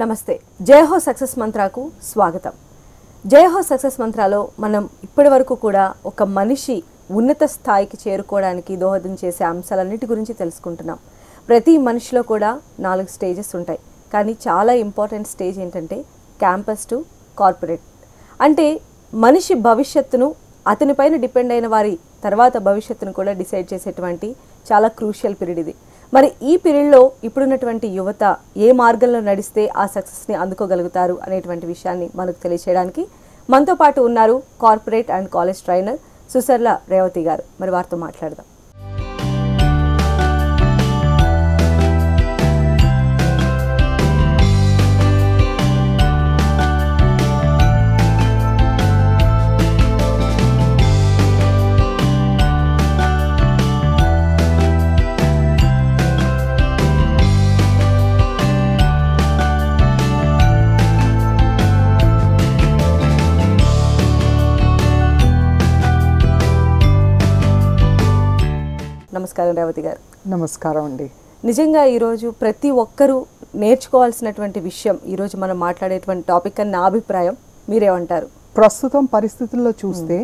నమస్తే. జయహో సక్సెస్ మంత్రాకు స్వాగతం. జయహో సక్సెస్ మంత్రాలో మనం ఇప్పటి వరకు కూడా ఒక మనిషి ఉన్నత స్థాయికి చేరుకోవడానికి దోహదం చేసే అంశాలన్నిటి గురించి తెలుసుకుంటున్నాం. ప్రతి మనిషిలో కూడా 4 స్టేజెస్ ఉంటాయి. కానీ చాలా ఇంపార్టెంట్ స్టేజ్ ఏంటంటే క్యాంపస్ టు కార్పొరేట్. అంటే మనిషి భవిష్యత్తును అతనిపైన డిపెండ్ అయిన వారి తర్వాత భవిష్యత్తును కూడా డిసైడ్ చేసేటువంటి చాలా క్రూషియల్ పీరియడ్ ఇది. మరి ఈ పీరియడ్లో ఇప్పుడున్నటువంటి యువత ఏ మార్గంలో నడిస్తే ఆ సక్సెస్ని అందుకోగలుగుతారు అనేటువంటి విషయాన్ని మనకు తెలియచేయడానికి మనతో పాటు ఉన్నారు corporate and college trainer Susarla Revathi గారు. మరి వారితో మాట్లాడదాం. నమస్కారం రేవతి గారు. నమస్కారం అండి. నిజంగా ఈరోజు ప్రతి ఒక్కరూ నేర్చుకోవాల్సినటువంటి విషయం ఈరోజు మనం మాట్లాడేటువంటి టాపిక్ అని నా అభిప్రాయం. మీరేమంటారు? ప్రస్తుతం పరిస్థితుల్లో చూస్తే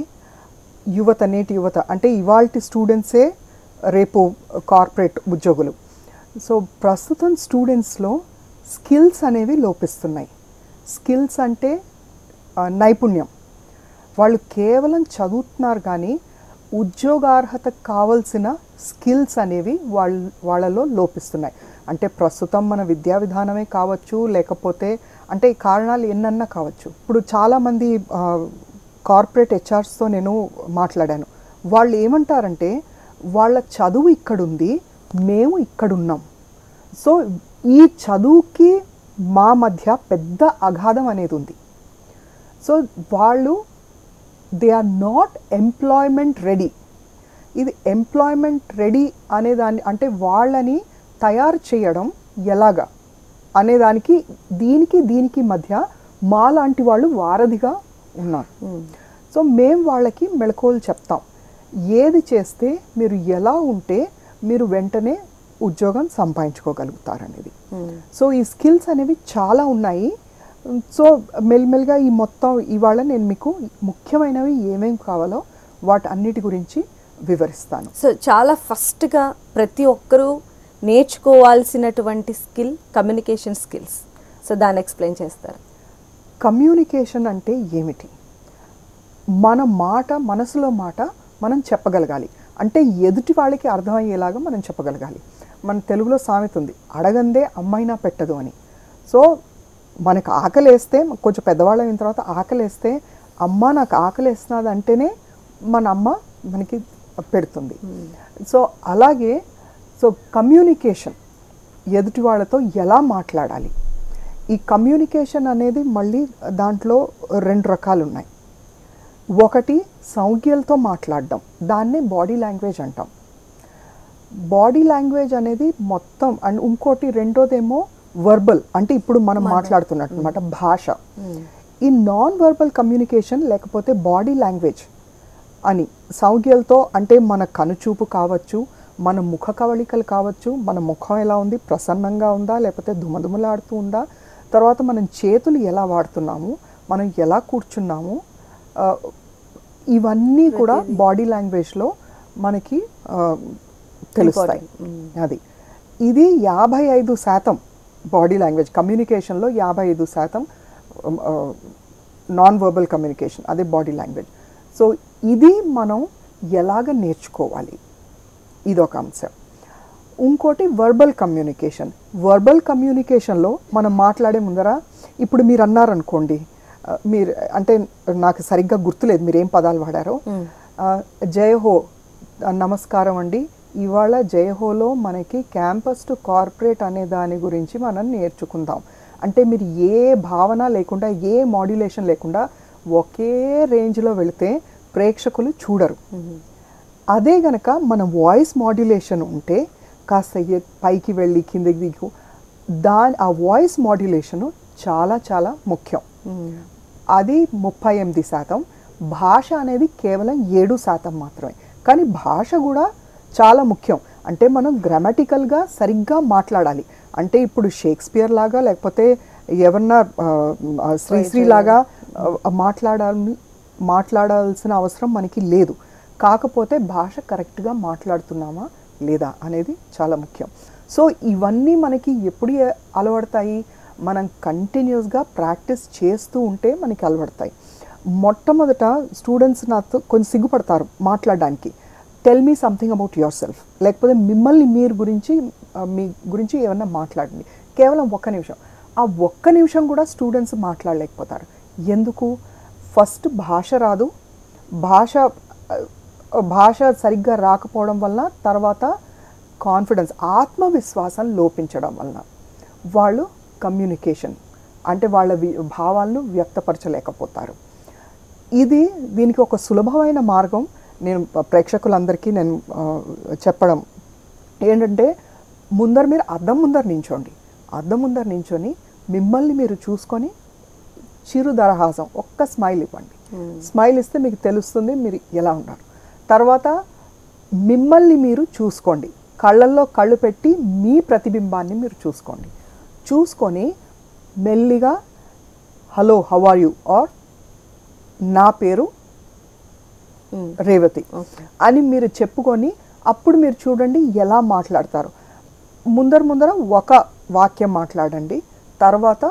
నేటి యువత అంటే ఇవాల్టి స్టూడెంట్సే రేపు కార్పొరేట్ ఉద్యోగులు. సో ప్రస్తుతం స్టూడెంట్స్లో స్కిల్స్ అనేవి లోపిస్తున్నాయి. స్కిల్స్ అంటే నైపుణ్యం. వాళ్ళు కేవలం చదువుతున్నారు కానీ ఉద్యోగార్హతకు కావాల్సిన స్కిల్స్ అనేవి వాళ్ళలో లోపిస్తున్నాయి. అంటే ప్రస్తుతం మన విద్యా విధానమే కావచ్చు, లేకపోతే అంటే ఈ కారణాలు ఎన్నన్నా కావచ్చు. ఇప్పుడు చాలామంది కార్పొరేట్ హెచ్ఆర్స్తో నేను మాట్లాడాను. వాళ్ళు ఏమంటారంటే వాళ్ళ చదువు ఇక్కడుంది, మేము ఇక్కడున్నాం. సో ఈ చదువుకి మా మధ్య పెద్ద అగాధం అనేది ఉంది. సో వాళ్ళు they are not employment ready. ఇది ఎంప్లాయ్మెంట్ రెడీ అనేదాన్ని అంటే వాళ్ళని తయారు చేయడం ఎలాగా అనేదానికి దీనికి మధ్య మాలాంటి వాళ్ళు వారధిగా ఉన్నారు. సో మేము వాళ్ళకి మెళకువలు చెప్తాం. ఏది చేస్తే మీరు ఎలా ఉంటే మీరు వెంటనే ఉద్యోగం సంపాదించుకోగలుగుతారనేది. సో ఈ స్కిల్స్ అనేవి చాలా ఉన్నాయి. సో మెల్లిమెల్లిగా ఈ మొత్తం ఇవాళ నేను మీకు ముఖ్యమైనవి ఏమేమి కావాలో వాటి అన్నిటి గురించి వివరిస్తాను. సో చాలా ఫస్ట్గా ప్రతి ఒక్కరూ నేర్చుకోవాల్సినటువంటి స్కిల్ కమ్యూనికేషన్ స్కిల్స్. సో దాన్ని ఎక్స్ప్లెయిన్ చేస్తారు. కమ్యూనికేషన్ అంటే ఏమిటి? మన మాట, మనసులో మాట మనం చెప్పగలగాలి. అంటే ఎదుటి వాళ్ళకి అర్థమయ్యేలాగా మనం చెప్పగలగాలి. మన తెలుగులో సామెత ఉంది, అడగందే అమ్మైనా పెట్టదు అని. సో మనకు ఆకలేస్తే, కొంచెం పెద్దవాళ్ళం అయిన తర్వాత ఆకలేస్తే అమ్మ నాకు ఆకలేస్తున్నది అంటేనే మన అమ్మ మనకి పెడుతుంది. సో అలాగే సో కమ్యూనికేషన్, ఎదుటి వాళ్ళతో ఎలా మాట్లాడాలి. ఈ కమ్యూనికేషన్ అనేది మళ్ళీ దాంట్లో 2 రకాలు ఉన్నాయి. ఒకటి సంజ్ఞలతో మాట్లాడడం, దాన్నే బాడీ లాంగ్వేజ్ అంటాం. బాడీ లాంగ్వేజ్ అనేది మొత్తం. అండ్ ఇంకోటి రెండోదేమో వర్బల్, అంటే ఇప్పుడు మనం మాట్లాడుతున్నట్టు అనమాట భాష. ఈ నాన్ వర్బల్ కమ్యూనికేషన్ లేకపోతే బాడీ లాంగ్వేజ్ అని సంజ్ఞలతో అంటే మన కనుచూపు కావచ్చు, మన ముఖ కవళికలు కావచ్చు, మన ముఖం ఎలా ఉంది, ప్రసన్నంగా ఉందా లేకపోతే దుమదుమలాడుతూ ఉందా, తర్వాత మనం చేతులు ఎలా వాడుతున్నాము, మనం ఎలా కూర్చున్నాము, ఇవన్నీ కూడా బాడీ లాంగ్వేజ్లో మనకి తెలుస్తాయి. అది ఇది 55% బాడీ లాంగ్వేజ్ కమ్యూనికేషన్లో 55% నాన్ వర్బల్ కమ్యూనికేషన్, అదే బాడీ లాంగ్వేజ్. సో ఇది మనం ఎలాగ నేర్చుకోవాలి, ఇదొక అంశం. ఇంకోటి వర్బల్ కమ్యూనికేషన్. వర్బల్ కమ్యూనికేషన్లో మనం మాట్లాడే ముందర ఇప్పుడు మీరు అన్నారనుకోండి, మీరు అంటే నాకు సరిగ్గా గుర్తులేదు మీరేం పదాలు వాడారో. జయహో, నమస్కారం అండి, ఇవాళ జయహోలో మనకి క్యాంపస్ టు కార్పొరేట్ అనే దాని గురించి మనం నేర్చుకుందాం అంటే మీరు ఏ భావన లేకుండా, ఏ మాడ్యులేషన్ లేకుండా ఒకే రేంజ్లో వెళితే ప్రేక్షకులు చూడరు. అదే గనక మన వాయిస్ మాడ్యులేషన్ ఉంటే కాస్త పైకి వెళ్ళి కిందకి దిగు, ఆ వాయిస్ మాడ్యులేషను చాలా చాలా ముఖ్యం. అది 38%. భాష అనేది కేవలం 7% మాత్రమే. కానీ భాష కూడా చాలా ముఖ్యం. అంటే మనం గ్రామటికల్గా సరిగ్గా మాట్లాడాలి. అంటే ఇప్పుడు షేక్స్పియర్ లాగా లేకపోతే ఎవరన్నా శ్రీశ్రీ లాగా మాట్లాడాల్సిన అవసరం మనకి లేదు. కాకపోతే భాష కరెక్ట్గా మాట్లాడుతున్నామా లేదా అనేది చాలా ముఖ్యం. సో ఇవన్నీ మనకి ఎప్పుడు అలవడతాయి, మనం కంటిన్యూస్గా ప్రాక్టీస్ చేస్తూ ఉంటే మనకి అలవడతాయి. మొట్టమొదట స్టూడెంట్స్ నాతో కొంచెం సిగ్గుపడతారు మాట్లాడడానికి. Tell me something about your self, లేకపోతే మిమ్మల్ని మీరు మీ గురించి ఏమన్నా మాట్లాడండి. కేవలం 1 నిమిషం. ఆ 1 నిమిషం కూడా స్టూడెంట్స్ మాట్లాడలేకపోతారు. ఎందుకు? ఫస్ట్ భాష రాదు, భాష సరిగ్గా రాకపోవడం వలన, తర్వాత కాన్ఫిడెన్స్ ఆత్మవిశ్వాసం లోపించడం వలన వాళ్ళు కమ్యూనికేషన్ అంటే వాళ్ళ భావాలను వ్యక్తపరచలేకపోతారు. దీనికి ఒక సులభమైన మార్గం నేను ప్రేక్షకులందరికీ చెప్పడం ఏంటంటే, మీరు అద్దం ముందర నించోండి. అద్దం ముందర నించొని మిమ్మల్ని మీరు చూసుకొని చిరు దరహాసం ఒక్క స్మైల్ ఇవ్వండి. స్మైల్ ఇస్తే మీకు తెలుస్తుంది మీరు ఎలా ఉన్నారు. తర్వాత మిమ్మల్ని మీరు చూసుకోండి. కళ్ళల్లో కళ్ళు పెట్టి మీ ప్రతిబింబాన్ని మీరు చూసుకొని మెల్లిగా హలో హౌ ఆర్ యూ ఆర్ నా పేరు రేవతి అని మీరు చెప్పుకొని అప్పుడు మీరు చూడండి ఎలా మాట్లాడతారు. ముందర ఒక వాక్యం మాట్లాడండి, తర్వాత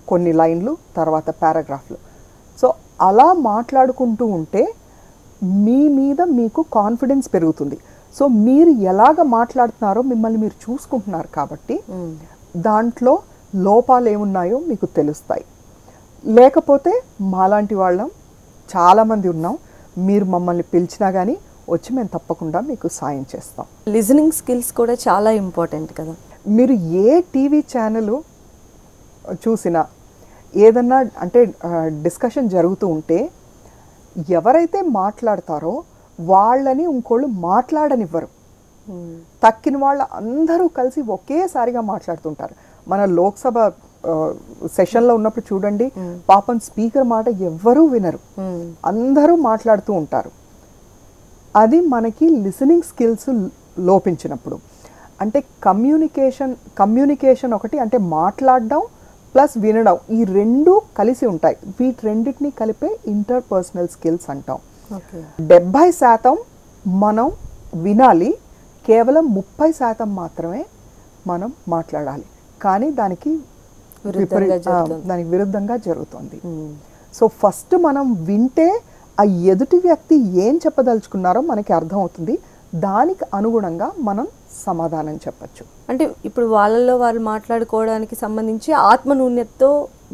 కొన్ని లైన్లు, తర్వాత పారాగ్రాఫ్లు. సో అలా మాట్లాడుకుంటూ ఉంటే మీ మీద మీకు కాన్ఫిడెన్స్ పెరుగుతుంది. సో మీరు ఎలాగ మాట్లాడుతున్నారో మిమ్మల్ని మీరు చూసుకుంటున్నారు కాబట్టి దాంట్లో లోపాలు ఏమున్నాయో మీకు తెలుస్తాయి. లేకపోతే మాలాంటి వాళ్ళం చాలామంది ఉన్నాం, మీరు మమ్మల్ని పిలిచినా కానీ వచ్చి మేము తప్పకుండా మీకు సాయం చేస్తాం. లిజనింగ్ స్కిల్స్ కూడా చాలా ఇంపార్టెంట్ కదా. మీరు ఏ టీవీ ఛానల్ చూసినా ఏదన్నా అంటే డిస్కషన్ జరుగుతూ ఉంటే ఎవరైతే మాట్లాడతారో వాళ్ళని ఇంకోళ్ళు మాట్లాడనివ్వరు. తక్కిన వాళ్ళ అందరూ కలిసి ఒకేసారిగా మాట్లాడుతుంటారు. మన లోక్సభ సెషన్లో ఉన్నప్పుడు చూడండి, పాపం స్పీకర్ మాట ఎవ్వరూ వినరు, అందరూ మాట్లాడుతూ ఉంటారు. అది మనకి లిసనింగ్ స్కిల్స్ లోపించినప్పుడు. అంటే కమ్యూనికేషన్ ఒకటి అంటే మాట్లాడడం ప్లస్ వినడం, ఈ రెండు కలిసి ఉంటాయి. వీటి రెండింటిని కలిపే ఇంటర్పర్సనల్ స్కిల్స్ అంటాం. 70% మనం వినాలి, కేవలం 30% మాత్రమే మనం మాట్లాడాలి. కానీ దానికి విరుద్ధంగా జరుగుతుంది. సో ఫస్ట్ మనం వింటే ఆ ఎదుటి వ్యక్తి ఏం చెప్పదలుచుకున్నారో మనకి అర్థమవుతుంది. దానికి అనుగుణంగా మనం సమాధానం చెప్పచ్చు. అంటే ఇప్పుడు వాళ్ళల్లో వాళ్ళు మాట్లాడుకోవడానికి సంబంధించి ఆత్మన్యూన్యతతో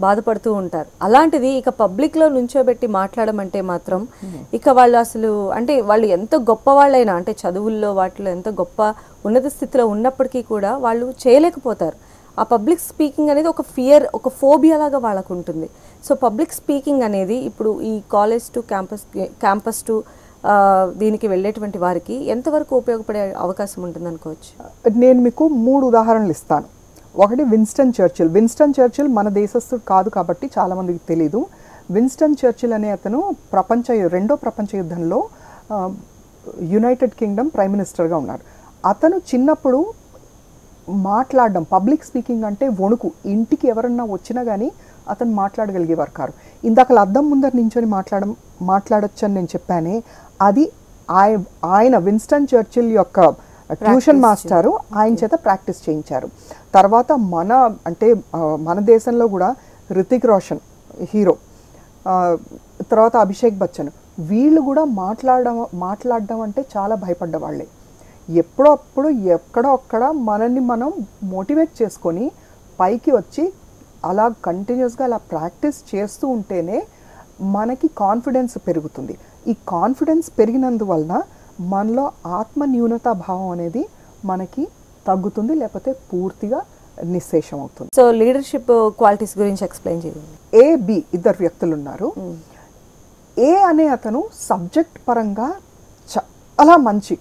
బాధపడుతూ ఉంటారు. అలాంటిది ఇక పబ్లిక్లో నుంచోబెట్టి మాట్లాడమంటే మాత్రం ఇక వాళ్ళు అసలు అంటే వాళ్ళు ఎంత గొప్ప వాళ్ళైనా అంటే చదువుల్లో వాటిలో ఎంత గొప్ప ఉన్నత స్థితిలో ఉన్నప్పటికీ కూడా వాళ్ళు చేయలేకపోతారు. ఆ పబ్లిక్ స్పీకింగ్ అనేది ఒక ఫియర్, ఒక ఫోబియా లాగా వాళ్ళకు ఉంటుంది. సో పబ్లిక్ స్పీకింగ్ అనేది ఇప్పుడు ఈ కాలేజ్ టు క్యాంపస్ టు దీనికి వెళ్ళేటువంటి వారికి ఎంతవరకు ఉపయోగపడే అవకాశం ఉంటుంది అనుకోవచ్చు? నేను మీకు 3 ఉదాహరణలు ఇస్తాను. ఒకటి విన్స్టన్ చర్చిల్ మన దేశస్థుడు కాదు కాబట్టి చాలామందికి తెలీదు. విన్స్టన్ చర్చిల్ అనే అతను రెండో ప్రపంచ యుద్ధంలో యునైటెడ్ కింగ్డమ్ ప్రైమ్ మినిస్టర్గా ఉన్నారు. అతను చిన్నప్పుడు మాట్లాడడం, పబ్లిక్ స్పీకింగ్ అంటే వణుకు, ఇంటికి ఎవరన్నా వచ్చినా కానీ అతను మాట్లాడగలిగేవారు కాదు. ఇందాక అద్దం ముందర నించొని మాట్లాడొచ్చు అని నేను చెప్పానే, అది ఆయన విన్స్టన్ చర్చిల్ యొక్క ట్యూషన్ మాస్టారు ఆయన చేత ప్రాక్టీస్ చేయించారు. తర్వాత మన దేశంలో కూడా రితిక్ రోషన్ హీరో, తర్వాత అభిషేక్ బచ్చన్, వీళ్ళు కూడా మాట్లాడడం అంటే చాలా భయపడ్డ వాళ్ళే. ఎప్పుడప్పుడు ఎక్కడో అక్కడ మనల్ని మనం మోటివేట్ చేసుకొని పైకి వచ్చి అలా కంటిన్యూస్గా అలా ప్రాక్టీస్ చేస్తూ ఉంటేనే మనకి కాన్ఫిడెన్స్ పెరుగుతుంది. ఈ కాన్ఫిడెన్స్ పెరిగినందువలన మనలో ఆత్మన్యూనతా భావం అనేది మనకి తగ్గుతుంది, లేకపోతే పూర్తిగా నిశ్శేషం అవుతుంది. సో లీడర్షిప్ క్వాలిటీస్ గురించి ఎక్స్ప్లెయిన్ చేయండి. A, B ఇద్దరు వ్యక్తులు ఉన్నారు. A అనే అతను సబ్జెక్ట్ పరంగా చాలా మంచి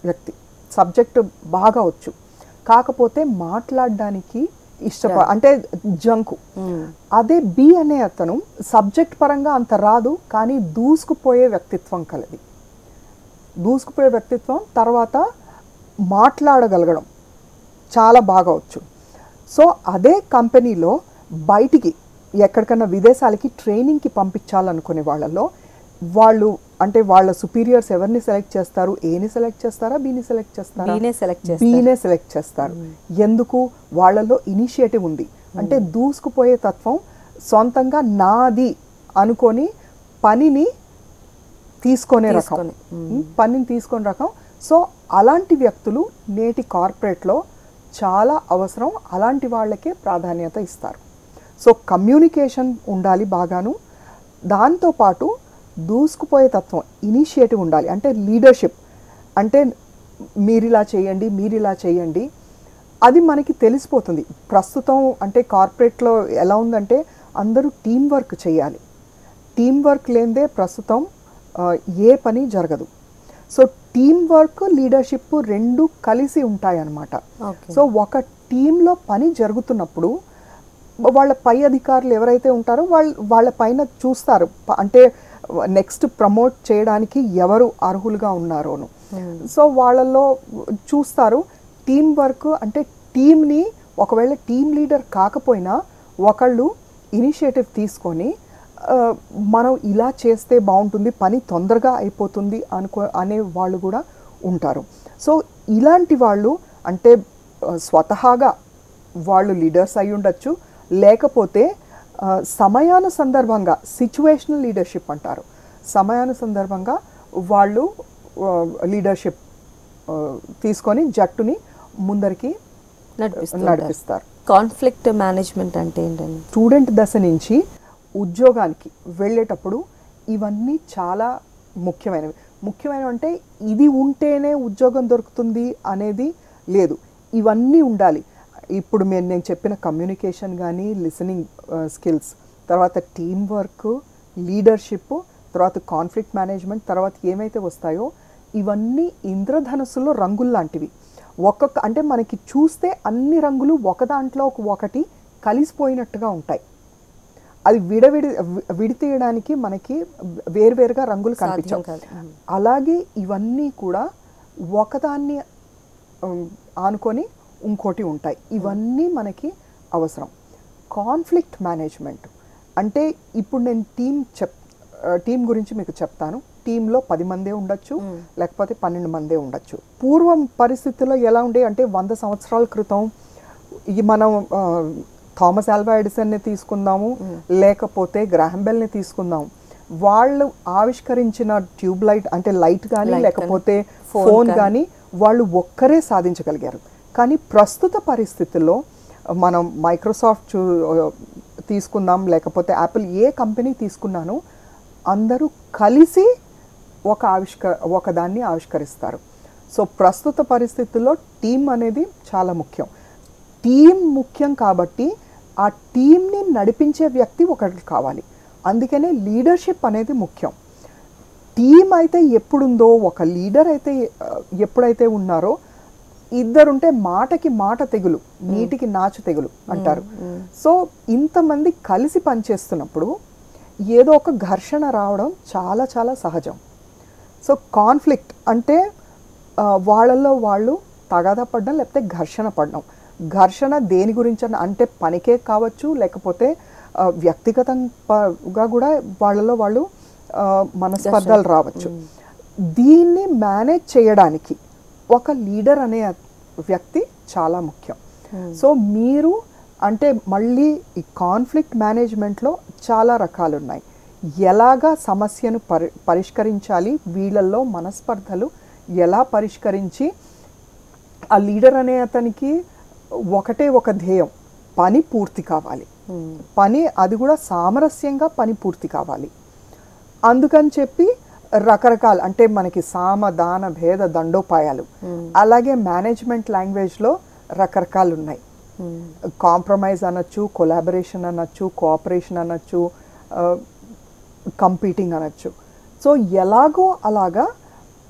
వ్యక్తి, సబ్జెక్ట్ బాగా వచ్చు, కాకపోతే మాట్లాడడానికి అంటే జంకు. అదే B అనే అతను సబ్జెక్ట్ పరంగా అంత రాదు, కానీ దూసుకుపోయే వ్యక్తిత్వం కలది. దూసుకుపోయే వ్యక్తిత్వం, తర్వాత మాట్లాడగలగడం చాలా బాగా వచ్చు. సో అదే కంపెనీలో బయటికి ఎక్కడికన్నా విదేశాలకి ట్రైనింగ్కి పంపించాలనుకునే వాళ్ళలో వాళ్ళు అంటే వాళ్ళ సుపీరియర్స్ ఎవరిని సెలెక్ట్ చేస్తారు, ఏని సెలెక్ట్ చేస్తారా, బీని సెలెక్ట్ చేస్తారా, బీనే సెలెక్ట్ చేస్తారు. ఎందుకు? వాళ్ళలో ఇనిషియేటివ్ ఉంది. అంటే దూసుకుపోయే తత్వం, సొంతంగా నాది అనుకొని పనిని తీసుకునే రకం. సో అలాంటి వ్యక్తులు నేటి కార్పొరేట్లో చాలా అవసరం. అలాంటి వాళ్ళకే ప్రాధాన్యత ఇస్తారు. సో కమ్యూనికేషన్ ఉండాలి బాగాను. దాంతోపాటు దూసుకుపోయే తత్వం, ఇనిషియేటివ్ ఉండాలి. అంటే లీడర్షిప్, అంటే మీరిలా చేయండి, అది మనకి తెలిసిపోతుంది. ప్రస్తుతం అంటే కార్పొరేట్లో ఎలా ఉందంటే అందరూ టీం వర్క్ చేయాలి. టీం వర్క్ లేనిదే ప్రస్తుతం ఏ పని జరగదు. సో టీం వర్క్, లీడర్షిప్ రెండు కలిసి ఉంటాయన్నమాట. సో ఒక టీంలో పని జరుగుతున్నప్పుడు వాళ్ళ పై అధికారులు ఎవరైతే ఉంటారో వాళ్ళ పైన చూస్తారు, అంటే నెక్స్ట్ ప్రమోట్ చేయడానికి ఎవరు అర్హులుగా ఉన్నారోను. సో వాళ్ళల్లో చూస్తారు. టీం వర్క్ అంటే టీంని, ఒకవేళ టీం లీడర్ కాకపోయినా ఒకళ్ళు ఇనిషియేటివ్ తీసుకొని మనం ఇలా చేస్తే బాగుంటుంది, పని తొందరగా అయిపోతుంది అనే వాళ్ళు కూడా ఉంటారు. సో ఇలాంటి వాళ్ళు అంటే స్వతహాగా వాళ్ళు లీడర్స్ అయి ఉండొచ్చు, లేకపోతే సమయానుసందర్భంగా సిచ్యువేషనల్ లీడర్షిప్ అంటారు. సమయానుసందర్భంగా వాళ్ళు లీడర్షిప్ తీసుకొని జట్టుని ముందరికి నడిపిస్తారు. కాన్ఫ్లిక్ట్ మేనేజ్మెంట్ అంటే ఏంటండి? స్టూడెంట్ దశ నుంచి ఉద్యోగానికి వెళ్ళేటప్పుడు ఇవన్నీ చాలా ముఖ్యమైనవి అంటే ఇది ఉంటేనే ఉద్యోగం దొరుకుతుంది అనేది లేదు. ఇవన్నీ ఉండాలి. ఇప్పుడు నేను చెప్పిన కమ్యూనికేషన్ కానీ, లిసనింగ్ స్కిల్స్, తర్వాత టీం వర్క్, లీడర్షిప్, తర్వాత కాన్ఫ్లిక్ట్ మేనేజ్మెంట్, తర్వాత ఏమైతే వస్తాయో ఇవన్నీ ఇంద్రధనుస్సులో రంగుల్లాంటివి. అంటే మనకి చూస్తే అన్ని రంగులు ఒక దాంట్లో ఒకటి కలిసిపోయినట్టుగా ఉంటాయి. అది విడితీయడానికి మనకి వేరువేరుగా రంగులు కనిపించవు. అలాగే ఇవన్నీ కూడా ఒకదాన్ని ఆనుకొని ఇంకోటి ఉంటాయి. ఇవన్నీ మనకి అవసరం. కాన్ఫ్లిక్ట్ మేనేజ్మెంట్ అంటే ఇప్పుడు నేను టీం గురించి మీకు చెప్తాను. టీంలో 10 మందే ఉండొచ్చు, లేకపోతే 12 మందే ఉండొచ్చు. పూర్వం పరిస్థితుల్లో ఎలా ఉండే అంటే 100 సంవత్సరాల క్రితం మనం థామస్ ఆల్వా ఎడిసన్ని తీసుకుందాము, లేకపోతే గ్రాహం బెల్ని తీసుకుందాము. వాళ్ళు ఆవిష్కరించిన ట్యూబ్ లైట్ అంటే లైట్ కానీ లేకపోతే ఫోన్ కానీ వాళ్ళు ఒక్కరే సాధించగలిగారు. కానీ ప్రస్తుత పరిస్థితుల్లో మనం మైక్రోసాఫ్ట్ తీసుకుందాం, లేకపోతే యాపిల్, ఏ కంపెనీ తీసుకున్నానో అందరూ కలిసి ఒకదాన్ని ఆవిష్కరిస్తారు. సో ప్రస్తుత పరిస్థితుల్లో టీం అనేది చాలా ముఖ్యం. టీం ముఖ్యం కాబట్టి ఆ టీంని నడిపించే వ్యక్తి ఒకటి కావాలి. అందుకనే లీడర్షిప్ అనేది ముఖ్యం. టీం అయితే ఎప్పుడుందో, ఒక లీడర్ అయితే ఎప్పుడైతే ఉన్నారో, ఇద్దరుంటే మాటకి మాట తెగులు, నీటికి నాచు తెగులు అంటారు. సో ఇంతమంది కలిసి పనిచేస్తున్నప్పుడు ఏదో ఒక ఘర్షణ రావడం చాలా చాలా సహజం. సో కాన్ఫ్లిక్ట్ అంటే వాళ్ళల్లో వాళ్ళు తగాదా పడడం, లేకపోతే ఘర్షణ పడడం. ఘర్షణ దేని గురించి అంటే పనికే కావచ్చు, లేకపోతే వ్యక్తిగతంగా కూడా వాళ్ళలో వాళ్ళు మనస్పర్ధలు రావచ్చు. దీన్ని మేనేజ్ చేయడానికి ఒక లీడర్ అనే వ్యక్తి చాలా ముఖ్యం. సో మీరు అంటే మళ్ళీ ఈ కాన్ఫ్లిక్ట్ మేనేజ్మెంట్లో చాలా రకాలు ఉన్నాయి. ఎలాగా సమస్యను పరిష్కరించాలి, వీళ్ళల్లో మనస్పర్ధలు ఎలా పరిష్కరించి, ఆ లీడర్ అనే అతనికి ఒకటే ఒక ధ్యేయం, పని పూర్తి కావాలి. అది కూడా సామరస్యంగా పని పూర్తి కావాలి. అందుకని చెప్పి రకరకాల అంటే మనకి సామ దాన భేద దండోపాయాలు, అలాగే మేనేజ్మెంట్ లాంగ్వేజ్లో రకరకాలు ఉన్నాయి. కాంప్రమైజ్ అనొచ్చు, కొలాబరేషన్ అనొచ్చు, కోఆపరేషన్ అనొచ్చు, కంపీటింగ్ అనొచ్చు. సో ఎలాగో అలాగా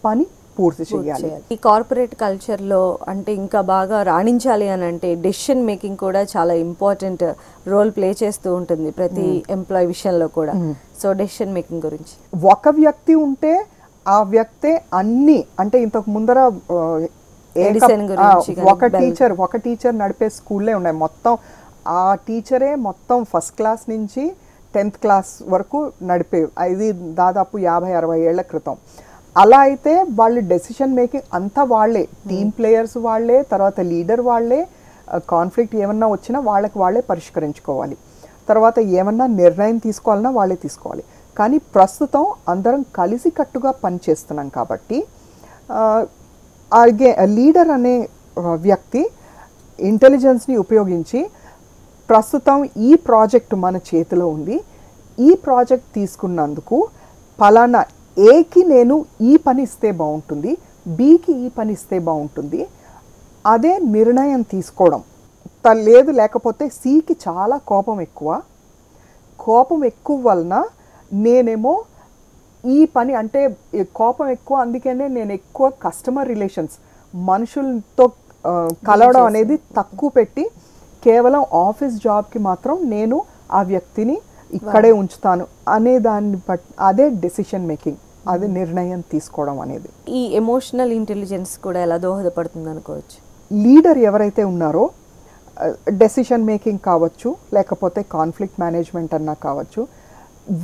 పని పూర్తి చేయాలి. ఈ కార్పొరేట్ కల్చర్లో అంటే ఇంకా బాగా రాణించాలి అని అంటే డెసిషన్ మేకింగ్ కూడా చాలా ఇంపార్టెంట్ రోల్ ప్లే చేస్తూ ఉంటుంది ప్రతి ఎంప్లాయీ విషయంలో కూడా. సో డెసిషన్ మేకింగ్ గురించి ఒక వ్యక్తి ఉంటే ఆ వ్యక్తే అన్ని అంటే ఇంతకు ముందర ఒక టీచర్ నడిపే స్కూల్లే ఉన్నాయి. మొత్తం ఆ టీచరే మొత్తం ఫస్ట్ క్లాస్ నుంచి 10th క్లాస్ వరకు నడిపే, ఇది దాదాపు 50-60 ఏళ్ల క్రితం. అలా అయితే వాళ్ళు డెసిషన్ మేకింగ్ అంతా వాళ్ళే, టీమ్ ప్లేయర్స్ వాళ్ళే, తర్వాత లీడర్ వాళ్ళే, కాన్ఫ్లిక్ట్ ఏమన్నా వచ్చినా వాళ్ళే పరిష్కరించుకోవాలి, తర్వాత ఏమన్నా నిర్ణయం తీసుకోవాలన్నా వాళ్ళే తీసుకోవాలి. కానీ ప్రస్తుతం అందరం కలిసికట్టుగా పనిచేస్తున్నాం కాబట్టి లీడర్ అనే వ్యక్తి ఇంటెలిజెన్స్ని ఉపయోగించి ప్రస్తుతం ఈ ప్రాజెక్ట్ మన చేతిలో ఉంది, ఈ ప్రాజెక్ట్ తీసుకున్నందుకు పలానా ఏకి నేను ఈ పని ఇస్తే బాగుంటుంది, బికి ఈ పని ఇస్తే బాగుంటుంది, అదే నిర్ణయం తీసుకోవడం. లేదు లేకపోతే సికి చాలా కోపం ఎక్కువ వలన నేనేమో ఈ పని అంటే కోపం ఎక్కువ, అందుకనే నేను ఎక్కువ కస్టమర్ రిలేషన్స్ మనుషులతో కలవడం అనేది తక్కువ పెట్టి కేవలం ఆఫీస్ జాబ్కి మాత్రం నేను ఆ వ్యక్తిని ఇక్కడే ఉంచుతాను అనే దాన్ని బట్టి అదే డెసిషన్ మేకింగ్, అదే నిర్ణయం తీసుకోవడం అనేది. ఈ ఎమోషనల్ ఇంటెలిజెన్స్ కూడా ఎలా దోహదపడుతుంది అనుకోవచ్చు? లీడర్ ఎవరైతే ఉన్నారో డెసిషన్ మేకింగ్ కావచ్చు, లేకపోతే కాన్ఫ్లిక్ట్ మేనేజ్మెంట్ అన్నా కావచ్చు,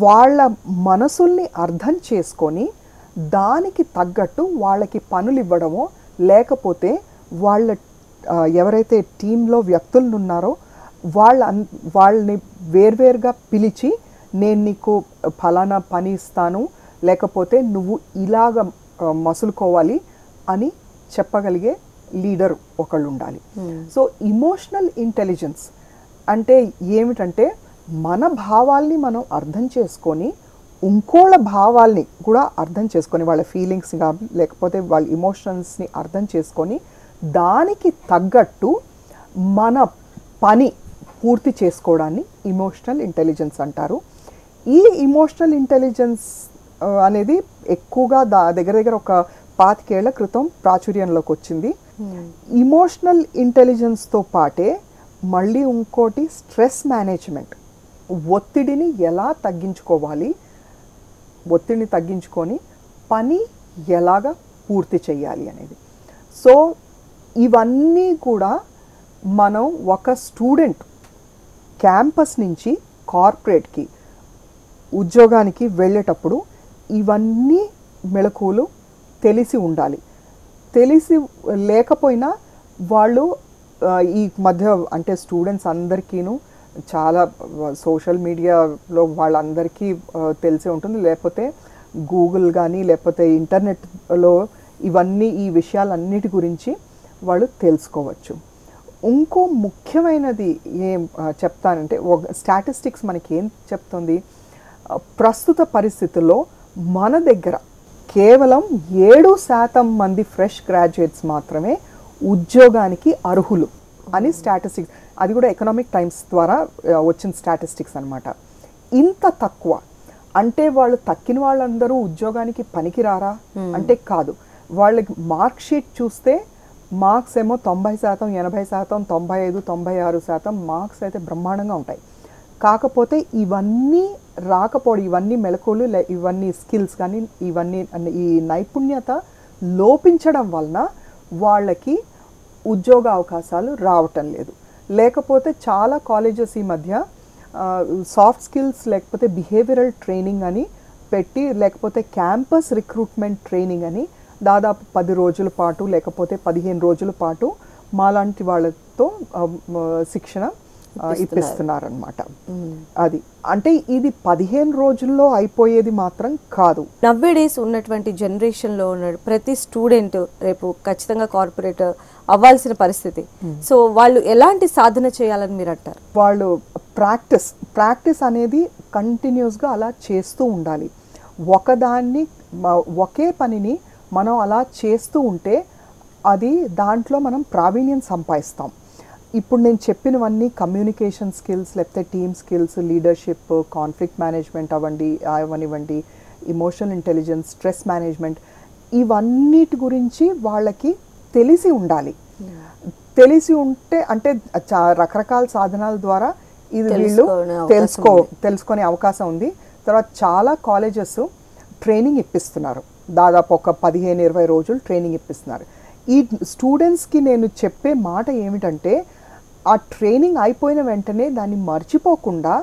వాళ్ళ మనసుల్ని అర్థం చేసుకొని దానికి తగ్గట్టు వాళ్ళకి పనులు ఇవ్వడమో, లేకపోతే వాళ్ళ ఎవరైతే టీంలో వ్యక్తులు ఉన్నారో వాళ్ళని వేర్వేరుగా పిలిచి నేను నీకు ఫలానా పని ఇస్తాను, లేకపోతే నువ్వు ఇలాగ మసులుకోవాలి అని చెప్పగలిగే లీడర్ ఒకళ్ళు ఉండాలి. సో ఇమోషనల్ ఇంటెలిజెన్స్ అంటే ఏమిటంటే మన భావాల్ని మనం అర్థం చేసుకొని ఇంకోళ్ళ భావాల్ని కూడా అర్థం చేసుకొని, వాళ్ళ ఫీలింగ్స్ లేకపోతే వాళ్ళ ఇమోషన్స్ని అర్థం చేసుకొని దానికి తగ్గట్టు మన పని పూర్తి చేసుకోవడాన్ని ఇమోషనల్ ఇంటెలిజెన్స్ అంటారు. ఈ ఇమోషనల్ ఇంటెలిజెన్స్ అనేది ఎక్కువగా దగ్గర ఒక 25 ఏళ్ల క్రితం ప్రాచుర్యంలోకి వచ్చింది. ఇమోషనల్ ఇంటెలిజెన్స్తో పాటే మళ్ళీ ఇంకోటి స్ట్రెస్ మేనేజ్మెంట్, ఒత్తిడిని ఎలా తగ్గించుకోవాలి, ఒత్తిడిని తగ్గించుకొని పని ఎలాగా పూర్తి చేయాలి అనేది. సో ఇవన్నీ కూడా మనం ఒక స్టూడెంట్ క్యాంపస్ నుంచి కార్పొరేట్కి ఉద్యోగానికి వెళ్ళేటప్పుడు ఇవన్నీ మెళకువలు తెలిసి ఉండాలి. తెలిసి లేకపోయినా వాళ్ళు ఈ మధ్య అంటే స్టూడెంట్స్ అందరికీను చాలా సోషల్ మీడియాలో వాళ్ళందరికీ తెలిసే ఉంటుంది, లేకపోతే గూగుల్ కానీ లేకపోతే ఇంటర్నెట్లో ఇవన్నీ ఈ విషయాలన్నిటి గురించి వాళ్ళు తెలుసుకోవచ్చు. ఇంకో ముఖ్యమైనది ఏం చెప్తానంటే, స్టాటిస్టిక్స్ మనకి ఏం చెప్తుంది, ప్రస్తుత పరిస్థితుల్లో మన దగ్గర కేవలం 7% మంది ఫ్రెష్ గ్రాడ్యుయేట్స్ మాత్రమే ఉద్యోగానికి అర్హులు అని స్టాటిస్టిక్స్, అది కూడా ఎకనామిక్ టైమ్స్ ద్వారా వచ్చిన స్టాటిస్టిక్స్ అనమాట. ఇంత తక్కువ అంటే వాళ్ళు తక్కిన వాళ్ళందరూ ఉద్యోగానికి పనికిరారా అంటే కాదు. వాళ్ళకి మార్క్ షీట్ చూస్తే మార్క్స్ ఏమో 90%, 80%, 95%, 96% మార్క్స్ అయితే బ్రహ్మాండంగా ఉంటాయి. కాకపోతే ఇవన్నీ రాకపోవడం, ఇవన్నీ మెలకువలు, ఇవన్నీ స్కిల్స్ కానీ ఇవన్నీ ఈ నైపుణ్యత లోపించడం వలన వాళ్ళకి ఉద్యోగ అవకాశాలు రావటం లేదు. లేకపోతే చాలా కాలేజెస్ ఈ మధ్య సాఫ్ట్ స్కిల్స్ లేకపోతే బిహేవియరల్ ట్రైనింగ్ అని పెట్టి, లేకపోతే క్యాంపస్ రిక్రూట్మెంట్ ట్రైనింగ్ అని దాదాపు 10 రోజుల పాటు లేకపోతే 15 రోజుల పాటు మాలాంటి వాళ్ళతో శిక్షణ ఇప్పిస్తున్నారనమాట. అది అంటే ఇది 15 రోజుల్లో అయిపోయేది మాత్రం కాదు. నవ్వేడేస్ ఉన్నటువంటి జనరేషన్లో ఉన్న ప్రతి స్టూడెంట్ రేపు ఖచ్చితంగా కార్పొరేట్ అవ్వాల్సిన పరిస్థితి. సో వాళ్ళు ఎలాంటి సాధన చేయాలని మీరు అంటారు? వాళ్ళు ప్రాక్టీస్ అనేది కంటిన్యూస్గా అలా చేస్తూ ఉండాలి. ఒకే పనిని మనం అలా చేస్తూ ఉంటే అది దాంట్లో మనం ప్రావీణ్యం సంపాదిస్తాం. ఇప్పుడు నేను చెప్పినవన్నీ కమ్యూనికేషన్ స్కిల్స్, లేకపోతే team skills, leadership, conflict management అవనివ్వండి, ఇమోషనల్ ఇంటెలిజెన్స్, స్ట్రెస్ మేనేజ్మెంట్, ఇవన్నిటి గురించి వాళ్ళకి తెలిసి ఉండాలి. తెలిసి ఉంటే అంటే రకరకాల సాధనాల ద్వారా ఇది వీళ్ళు తెలుసుకునే అవకాశం ఉంది. తర్వాత చాలా కాలేజెస్ ట్రైనింగ్ ఇప్పిస్తున్నారు, దాదాపు ఒక 15-20 రోజులు ట్రైనింగ్ ఇప్పిస్తున్నారు. ఈ స్టూడెంట్స్కి నేను చెప్పే మాట ఏమిటంటే, ఆ ట్రైనింగ్ అయిపోయిన వెంటనే దాన్ని మర్చిపోకుండా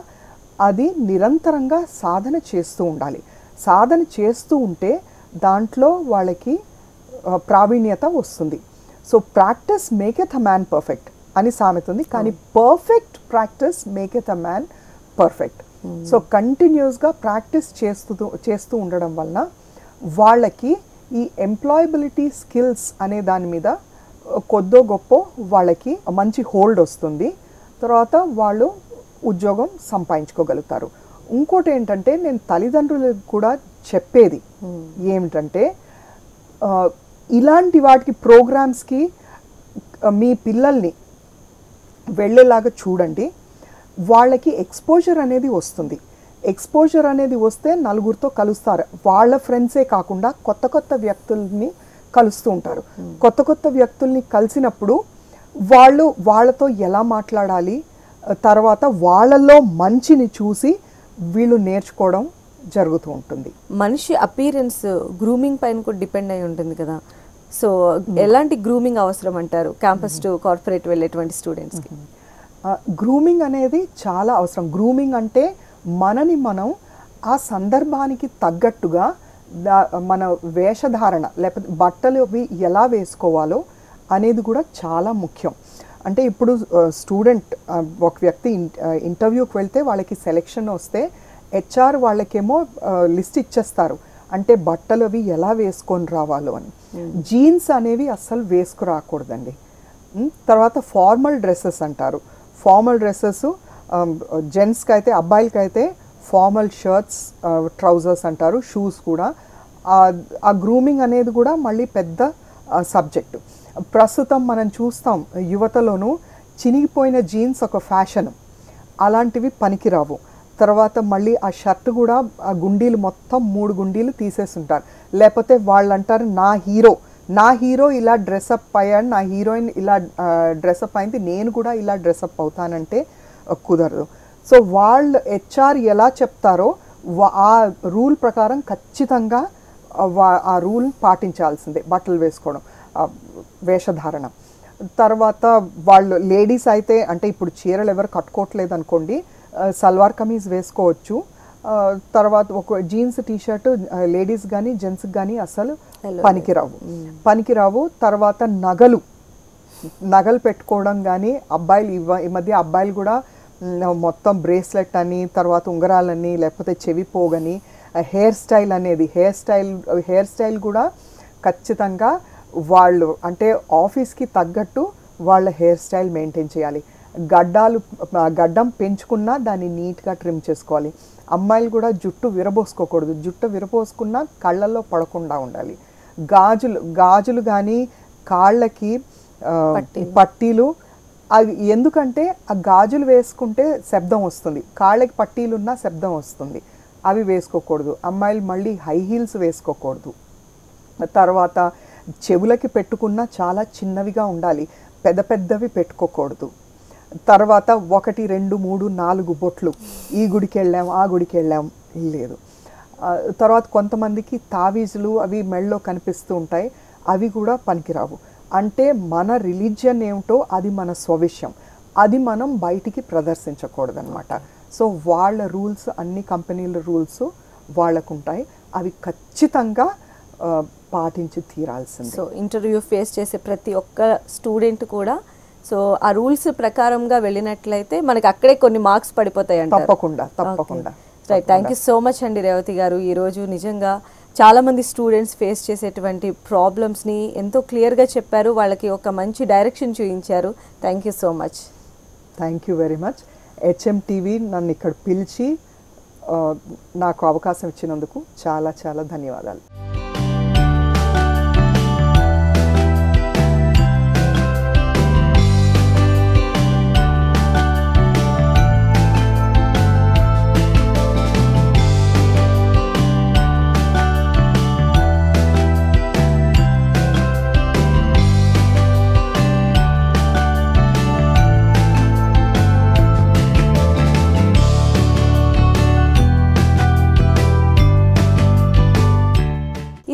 అది నిరంతరంగా సాధన చేస్తూ ఉండాలి. సాధన చేస్తూ ఉంటే దాంట్లో వాళ్ళకి ప్రావీణ్యత వస్తుంది. So practice maketh a man perfect అని సామెత ఉంది, కానీ perfect practice maketh a man perfect. So కంటిన్యూస్గా ప్రాక్టీస్ చేస్తూ ఉండడం వలన వాళ్ళకి ఈ ఎంప్లాయబిలిటీ స్కిల్స్ అనే దాని మీద కొద్దో గొప్ప వాళ్ళకి మంచి హోల్డ్ వస్తుంది. తర్వాత వాళ్ళు ఉద్యోగం సంపాదించుకోగలుగుతారు. ఇంకోటి ఏంటంటే నేను తల్లిదండ్రులకు కూడా చెప్పేది ఏమిటంటే ఇలాంటి వాటికి ప్రోగ్రామ్స్కి మీ పిల్లల్ని వెళ్ళేలాగా చూడండి. వాళ్ళకి ఎక్స్పోజర్ అనేది వస్తుంది. ఎక్స్పోజర్ అనేది వస్తే నలుగురితో కలుస్తారు. వాళ్ళ ఫ్రెండ్సే కాకుండా కొత్త కొత్త వ్యక్తుల్ని కలుస్తూ ఉంటారు. కొత్త కొత్త వ్యక్తుల్ని కలిసినప్పుడు వాళ్ళతో ఎలా మాట్లాడాలి, తర్వాత వాళ్ళల్లో మంచిని చూసి వీళ్ళు నేర్చుకోవడం జరుగుతూ ఉంటుంది. మనిషి అపీరెన్స్ గ్రూమింగ్ పైన కూడా డిపెండ్ అయి ఉంటుంది కదా. సో ఎలాంటి గ్రూమింగ్ అవసరం అంటారు క్యాంపస్ టు కార్పొరేట్ వెళ్ళేటువంటి స్టూడెంట్స్కి? గ్రూమింగ్ అనేది చాలా అవసరం. గ్రూమింగ్ అంటే మనని మనం ఆ సందర్భానికి తగ్గట్టుగా మన వేషధారణ లేకపోతే బట్టలు అవి ఎలా వేసుకోవాలో అనేది కూడా చాలా ముఖ్యం. అంటే ఇప్పుడు స్టూడెంట్ ఒక వ్యక్తి ఇంటర్వ్యూకి వెళ్తే వాళ్ళకి సెలెక్షన్ వస్తే హెచ్ఆర్ వాళ్ళకేమో లిస్ట్ ఇచ్చేస్తారు, అంటే బట్టలు అవి ఎలా వేసుకొని రావాలో అని. జీన్స్ అనేవి అస్సలు వేసుకురాకూడదండి. తర్వాత ఫార్మల్ డ్రెస్సెస్ అంటారు. ఫార్మల్ డ్రెస్సెస్ జెంట్స్కి అయితే, అబ్బాయిలకి అయితే ఫార్మల్ షర్ట్స్, ట్రౌజర్స్ అంటారు, షూస్ కూడా. ఆ గ్రూమింగ్ అనేది కూడా మళ్ళీ పెద్ద సబ్జెక్టు. ప్రస్తుతం మనం చూస్తాం యువతలోనూ చినిగిపోయిన జీన్స్ ఒక ఫ్యాషన్, అలాంటివి పనికిరావు. తర్వాత మళ్ళీ ఆ షర్ట్ కూడా ఆ గుండీలు మొత్తం 3 గుండీలు తీసేస్తుంటారు. లేకపోతే వాళ్ళు అంటారు నా హీరో ఇలా డ్రెస్అప్ అయ్యాడు, నా హీరోయిన్ ఇలా డ్రెస్అప్ అయింది, నేను కూడా ఇలా డ్రెస్అప్ అవుతానంటే కుదరదు. సో వాళ్ళు హెచ్ఆర్ ఎలా చెప్తారో ఆ రూల్ ప్రకారం ఖచ్చితంగా ఆ రూల్ పాటించాల్సిందే. బట్టలు వేసుకోవడం, వేషధారణ. తర్వాత వాళ్ళు లేడీస్ అయితే, అంటే ఇప్పుడు చీరలు ఎవరు కట్టుకోవట్లేదు అనుకోండి, సల్వార్ కమీజ్ వేసుకోవచ్చు. తర్వాత ఒక జీన్స్ టీషర్ట్ లేడీస్ కానీ జెంట్స్కి కానీ అసలు పనికిరావు. తర్వాత నగలు పెట్టుకోవడం కానీ, అబ్బాయిలు ఈ మధ్య అబ్బాయిలు కూడా మొత్తం బ్రేస్లెట్ అని, తర్వాత ఉంగరాలని, లేకపోతే చెవి పోగని, హెయిర్ స్టైల్ కూడా ఖచ్చితంగా వాళ్ళు అంటే ఆఫీస్కి తగ్గట్టు వాళ్ళ హెయిర్ స్టైల్ మెయింటైన్ చేయాలి. గడ్డం పెంచుకున్నా దాన్ని నీట్గా ట్రిమ్ చేసుకోవాలి. అమ్మాయిలు కూడా జుట్టు విరబోసుకోకూడదు. జుట్టు విరబోసుకున్నా కళ్ళల్లో పడకుండా ఉండాలి. గాజులు కానీ కాళ్ళకి పట్టీలు, అవి ఎందుకంటే ఆ గాజులు వేసుకుంటే శబ్దం వస్తుంది, కాళ్ళకి పట్టీలున్నా శబ్దం వస్తుంది, అవి వేసుకోకూడదు. అమ్మాయిలు మళ్ళీ హై హీల్స్ వేసుకోకూడదు. తర్వాత చెవులకి పెట్టుకున్నా చాలా చిన్నవిగా ఉండాలి, పెద్దవి పెట్టుకోకూడదు. తర్వాత 1, 2, 3, 4 బొట్లు, ఈ గుడికి వెళ్ళాం ఆ గుడికి వెళ్ళాం లేదు. తర్వాత కొంతమందికి తావీజులు అవి మెళ్ళలో కనిపిస్తూ ఉంటాయి, అవి కూడా పనికిరావు. అంటే మన రిలీజియన్ ఏమిటో అది మన స్వవిషయం, అది మనం బయటికి ప్రదర్శించకూడదు అనమాట. సో వాళ్ళ రూల్స్, అన్ని కంపెనీల రూల్స్ వాళ్ళకు ఉంటాయి, అవి ఖచ్చితంగా పాటించి తీరాల్సింది. సో ఇంటర్వ్యూ ఫేస్ చేసే ప్రతి ఒక్క స్టూడెంట్ కూడా సో ఆ రూల్స్ ప్రకారంగా వెళ్ళినట్లయితే మనకి అక్కడే కొన్ని మార్క్స్ పడిపోతాయి అంటారు. తప్పకుండా. Right, thank you so much అండి రేవతి గారు. ఈరోజు నిజంగా చాలామంది స్టూడెంట్స్ ఫేస్ చేసేటువంటి ప్రాబ్లమ్స్ని ఎంతో క్లియర్గా చెప్పారు, వాళ్ళకి ఒక మంచి డైరెక్షన్ చూపించారు. Thank you so much. Thank you very much. HM TV నన్ను ఇక్కడ పిలిచి నాకు అవకాశం ఇచ్చినందుకు చాలా చాలా ధన్యవాదాలు.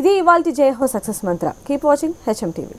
ఇది ఇవాల్టి జై హో సక్సెస్ మంత్ర. Keep watching HM TV.